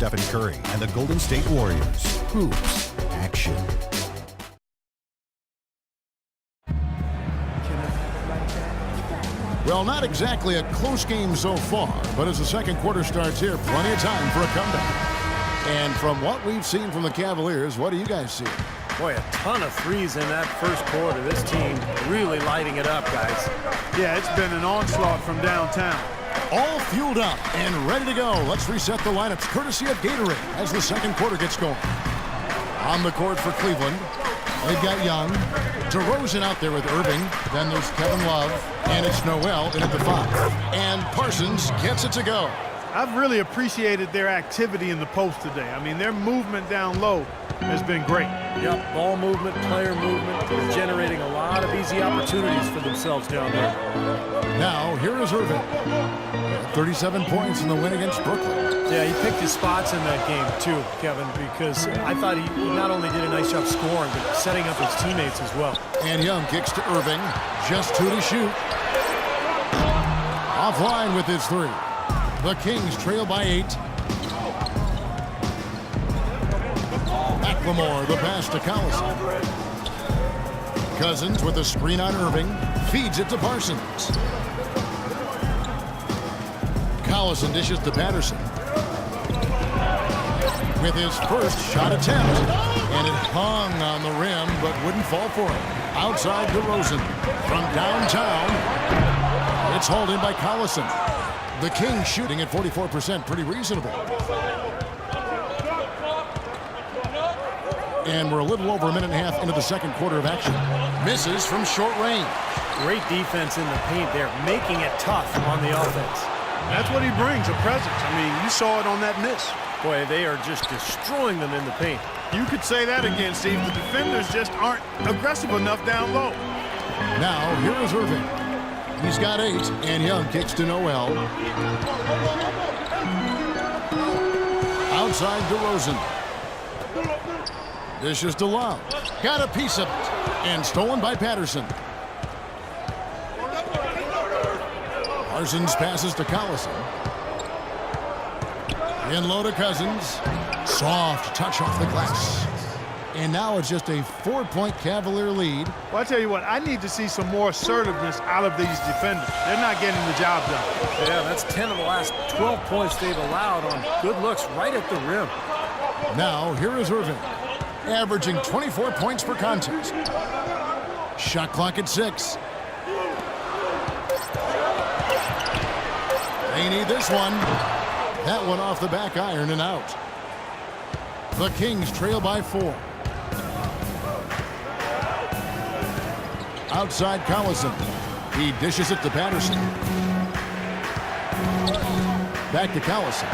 Stephen Curry and the Golden State Warriors. Hoops. Action. Well, not exactly a close game so far, but as the second quarter starts here, plenty of time for a comeback. And from what we've seen from the Cavaliers, what do you guys see? Boy, a ton of threes in that first quarter. This team really lighting it up, guys. Yeah, it's been an onslaught from downtown. All fueled up and ready to go. Let's reset the lineups courtesy of Gatorade as the second quarter gets going. On the court for Cleveland, they've got Young. DeRozan out there with Irving. Then there's Kevin Love. And it's Noel in at the 5. And Parsons gets it to go. I've really appreciated their activity in the post today. I mean, their movement down low has been great. Yep, ball movement, player movement, generating a lot of easy opportunities for themselves down there. Now, here is Irving. 37 points in the win against Brooklyn. Yeah, he picked his spots in that game, too, Kevin, because I thought he not only did a nice job scoring, but setting up his teammates as well. And Young kicks to Irving. Just 2 to shoot. Offline with his 3. The Kings trail by 8. McLemore, the pass to Collison. Cousins with a screen on Irving. Feeds it to Parsons. Collison dishes to Patterson. With his first shot attempt. And it hung on the rim, but wouldn't fall for him. Outside DeRozan. From downtown, it's hauled in by Collison. The Kings shooting at 44%, pretty reasonable. And we're a little over a minute and a half into the second quarter of action. Misses from short range. Great defense in the paint there, making it tough on the offense. That's what he brings, a presence. I mean, you saw it on that miss. Boy, they are just destroying them in the paint. You could say that again, Steve. The defenders just aren't aggressive enough down low. Now, here is Irving. He's got 8, and Young kicks to Noel. Outside DeRozan. Dishes to Love. Got a piece of it. And stolen by Patterson. Parsons passes to Collison. In low to Cousins. Soft touch off the glass. And now it's just a 4-point Cavalier lead. Well, I tell you what, I need to see some more assertiveness out of these defenders. They're not getting the job done. Yeah, that's 10 of the last 12 points they've allowed on good looks right at the rim. Now, here is Irving, averaging 24 points per contest. Shot clock at 6. They need this one. That one off the back iron and out. The Kings trail by 4. Outside Collison. He dishes it to Patterson. Back to Collison.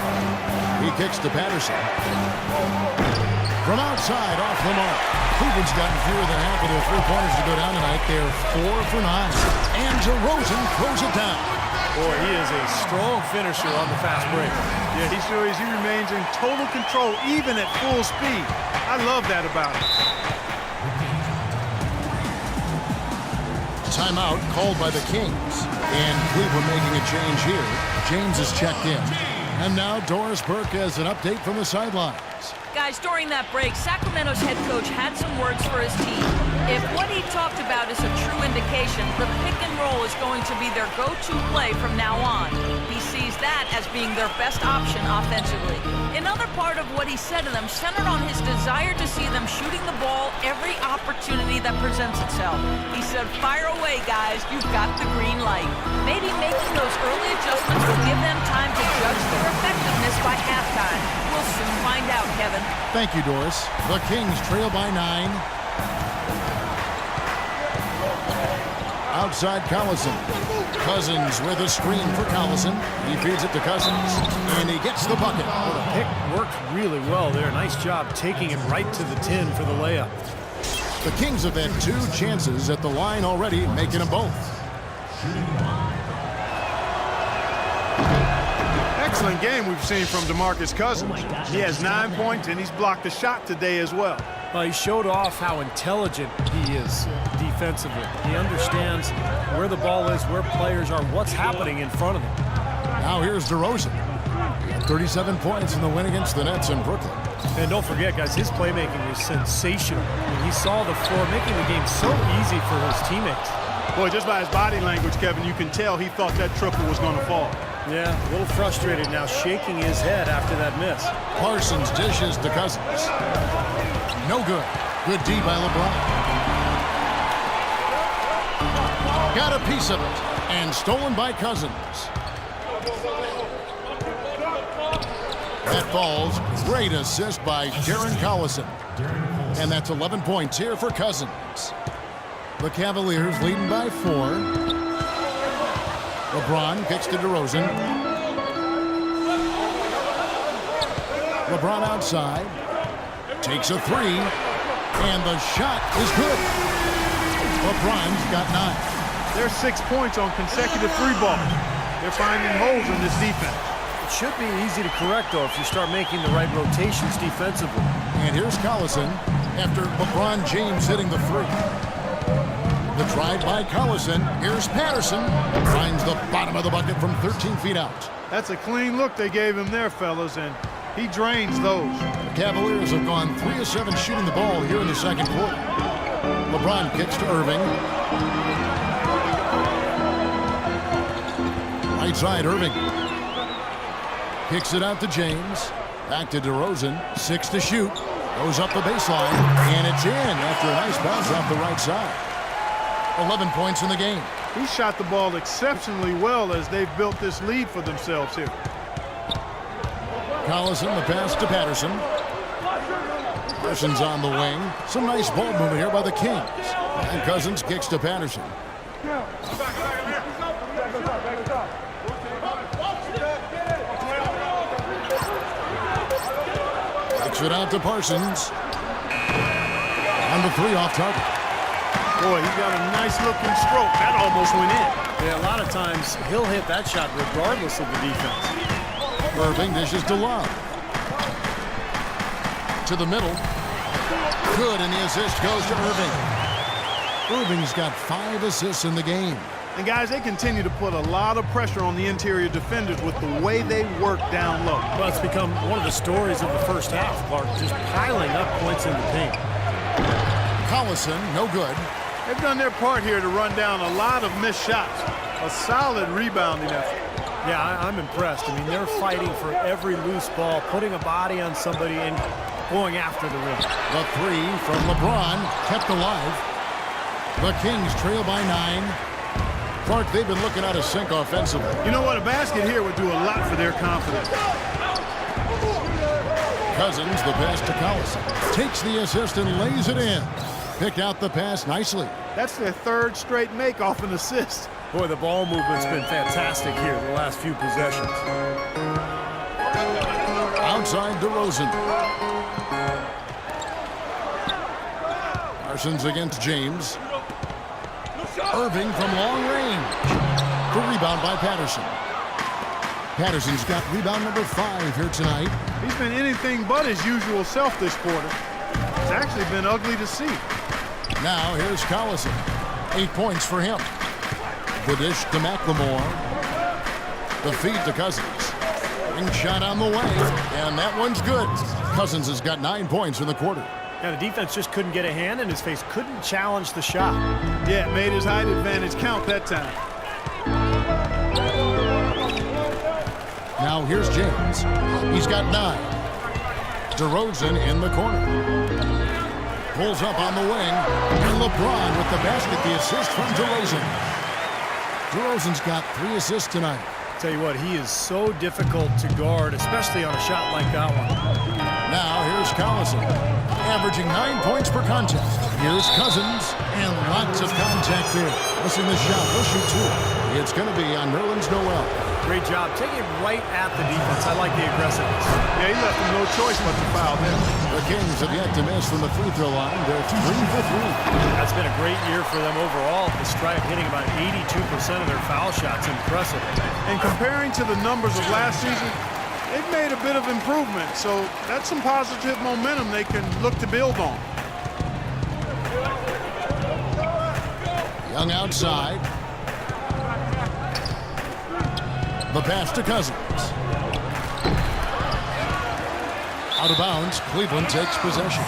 He kicks to Patterson. From outside, off the mark. Cleveland's gotten fewer than half of their 3-pointers to go down tonight. They're 4 for 9. And DeRozan throws it down. Boy, he is a strong finisher on the fast break. Yeah, he sure is. He remains in total control, even at full speed. I love that about him. Timeout called by the Kings. And Cleveland making a change here. James is checked in. And now Doris Burke has an update from the sidelines. Guys, during that break, Sacramento's head coach had some words for his team. If what he talked about is a true indication, the pick and roll is going to be their go-to play from now on. He sees that as being their best option offensively. Another part of what he said to them centered on his desire to see them shooting the ball every opportunity that presents itself. He said, fire away, guys. You've got the green light. Maybe making those early adjustments will give them time to judge their effectiveness by halftime. We'll soon find out, Kevin. Thank you, Doris. The Kings trail by 9. Outside Collison. Cousins with a screen for Collison. He feeds it to Cousins, and he gets the bucket. Well, the pick worked really well there. Nice job taking it right to the tin for the layup. The Kings have had 2 chances at the line already, making them both. Excellent game we've seen from DeMarcus Cousins. He has 9 points, and he's blocked a shot today as well. Well, he showed off how intelligent he is defensively. He understands where the ball is, where players are, what's happening in front of him. Now here's DeRozan. 37 points in the win against the Nets in Brooklyn. And don't forget, guys, his playmaking was sensational. I mean, he saw the floor, making the game so easy for his teammates. Boy, just by his body language, Kevin, you can tell he thought that triple was going to fall. Yeah, a little frustrated now, shaking his head after that miss. Parsons dishes to Cousins. No good. Good D by LeBron. Got a piece of it. And stolen by Cousins. That falls. Great assist by Darren Collison. And that's 11 points here for Cousins. The Cavaliers leading by 4. LeBron kicks to DeRozan. LeBron outside. Takes a 3. And the shot is good. LeBron's got 9. There's 6 points on consecutive 3-ball. They're finding holes in this defense. It should be easy to correct, though, if you start making the right rotations defensively. And here's Collison after LeBron James hitting the 3. The drive by Collison. Here's Patterson. Finds the bottom of the bucket from 13 feet out. That's a clean look they gave him there, fellas, and he drains those. The Cavaliers have gone 3 of 7 shooting the ball here in the second quarter. LeBron kicks to Irving. Right side, Irving. Kicks it out to James. Back to DeRozan. 6 to shoot. Goes up the baseline. And it's in after a nice bounce off the right side. 11 points in the game. He shot the ball exceptionally well as they've built this lead for themselves here. Collison, the pass to Patterson. Paterson's on the wing. Some nice ball movement here by the Kings. And Cousins kicks to Patterson. Kicks it out to Parsons. On the 3 off target. Boy, he got a nice looking stroke. That almost went in. Yeah, a lot of times he'll hit that shot regardless of the defense. Irving dishes to Love. To the middle. Good, and the assist goes to Irving. Irving's got 5 assists in the game. And guys, they continue to put a lot of pressure on the interior defenders with the way they work down low. Well, it's become one of the stories of the first half, Clark, just piling up points in the paint. Collison, no good. They've done their part here to run down a lot of missed shots. A solid rebounding effort. Yeah, I'm impressed. I mean, they're fighting for every loose ball, putting a body on somebody and going after the rim. The 3 from LeBron kept alive. The Kings trail by 9. Clark, they've been looking out of sync offensively. You know what? A basket here would do a lot for their confidence. Cousins, the pass to Collison. Takes the assist and lays it in. Picked out the pass nicely. That's their 3rd straight make off an assist. Boy, the ball movement's been fantastic here the last few possessions. Outside DeRozan. Parsons against James. Irving from long range. The rebound by Patterson. Patterson's got rebound number 5 here tonight. He's been anything but his usual self this quarter. It's actually been ugly to see. Now here's Collison. 8 points for him. The dish to McLemore. The feed to Cousins. Ring shot on the way, and that one's good. Cousins has got 9 points in the quarter. Yeah, the defense just couldn't get a hand in his face, couldn't challenge the shot. Yeah, it made his height advantage count that time. Now here's James. He's got 9. DeRozan in the corner. Pulls up on the wing. And LeBron with the basket, the assist from DeRozan. DeRozan's got 3 assists tonight. Tell you what, he is so difficult to guard, especially on a shot like that one. Now here's Collison, averaging 9 points per contest. Here's Cousins, and lots of contact there. Missing the shot, he'll shoot 2. It's going to be on Nerlens Noel. Great job, taking it right at the defense. I like the aggressiveness. Yeah, he left him no choice but to foul there. The Kings have yet to miss from the free throw line. They're 3 for 3. That's been a great year for them overall. The Stripe hitting about 82% of their foul shots. Impressive. And comparing to the numbers of last season, they've made a bit of improvement. So that's some positive momentum they can look to build on. Young outside. The pass to Cousins. Out of bounds, Cleveland takes possession.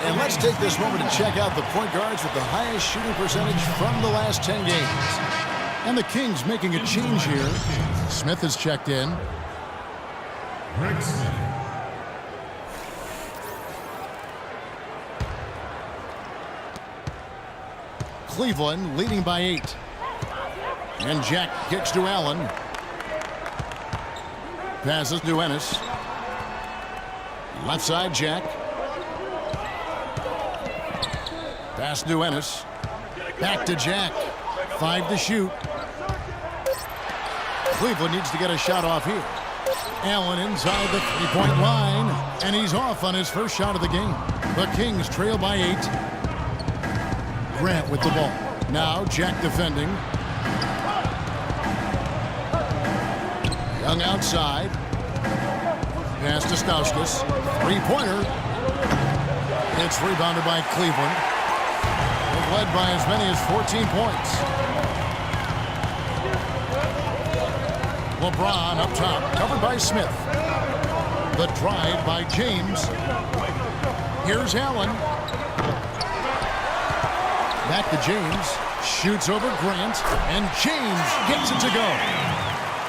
And let's take this moment to check out the point guards with the highest shooting percentage from the last 10 games. And the Kings making a change here. Smith is checked in. Cleveland leading by 8. And Jack kicks to Allen. Passes to Ennis. Left side, Jack. Pass to Ennis. Back to Jack. 5 to shoot. Cleveland needs to get a shot off here. Allen inside the three-point line. And he's off on his first shot of the game. The Kings trail by 8. Grant with the ball. Now Jack defending. Young outside. Pass to Stauskas. Three-pointer. It's rebounded by Cleveland. They've led by as many as 14 points. LeBron up top, covered by Smith. The drive by James. Here's Allen. Back to James. Shoots over Grant. And James gets it to go.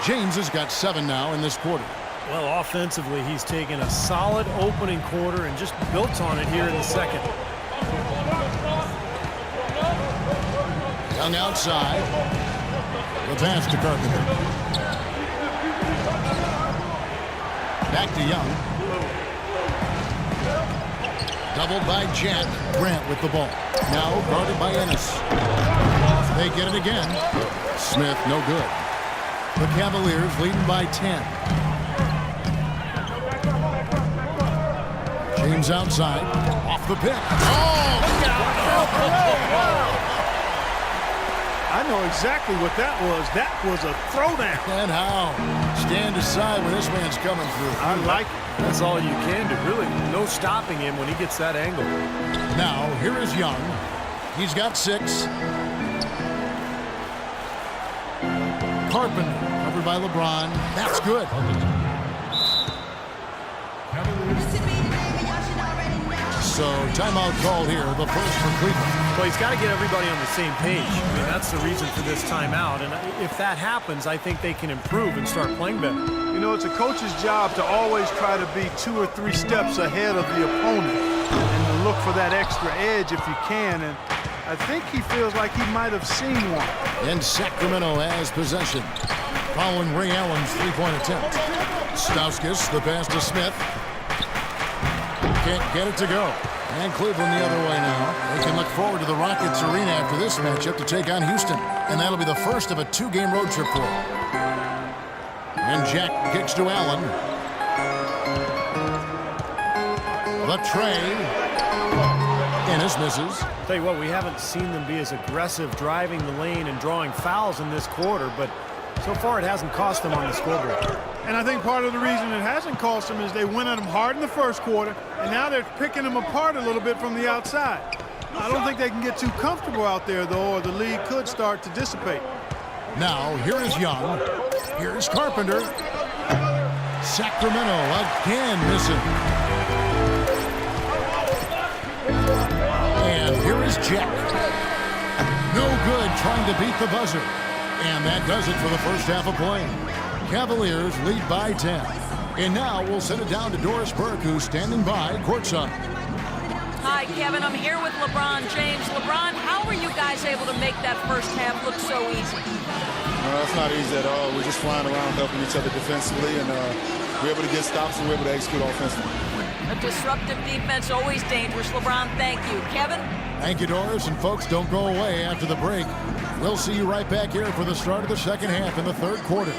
James has got 7 now in this quarter. Well, offensively, he's taken a solid opening quarter and just built on it here in the second. Young outside. The pass to Carpenter. Back to Young. Doubled by Jack. Grant with the ball. Now guarded by Ennis. They get it again. Smith, no good. The Cavaliers leading by 10. James outside. Off the pick. Oh! I know exactly what that was. That was a throwdown. And how? Stand aside when this man's coming through. I like it. That's all you can do. Really, no stopping him when he gets that angle. Now, here is Young. He's got 6. Carpenter, covered by LeBron. That's good. So, timeout called here, the first for Cleveland. Well, he's got to get everybody on the same page. I mean, that's the reason for this timeout. And if that happens, I think they can improve and start playing better. You know, it's a coach's job to always try to be 2 or 3 steps ahead of the opponent and to look for that extra edge if you can. And I think he feels like he might have seen one. And Sacramento has possession. Following Ray Allen's three-point attempt. Stauskas, the pass to Smith. Can't get it to go. And Cleveland the other way now. They can look forward to the Rockets Arena after this matchup to take on Houston. And that'll be the first of a 2-game road trip for them. And Jack kicks to Allen. The tray. Ennis misses. Tell you what, we haven't seen them be as aggressive driving the lane and drawing fouls in this quarter, but so far it hasn't cost them on the scoreboard. And I think part of the reason it hasn't cost them is they went at them hard in the first quarter, and now they're picking them apart a little bit from the outside. I don't think they can get too comfortable out there, though, or the lead could start to dissipate. Now, here is Young. Here's Carpenter. Sacramento again missing. And here is Jack. No good trying to beat the buzzer. And that does it for the first half of play. Cavaliers lead by 10. And now we'll send it down to Doris Burke, who's standing by courtside. Hi, Kevin. I'm here with LeBron James. LeBron, how were you guys able to make that first half look so easy? It's not easy at all. We're just flying around helping each other defensively, and we're able to get stops and we're able to execute offensively. A disruptive defense, always dangerous. LeBron, thank you. Kevin? Thank you, Doris. And folks, don't go away after the break. We'll see you right back here for the start of the second half in the third quarter.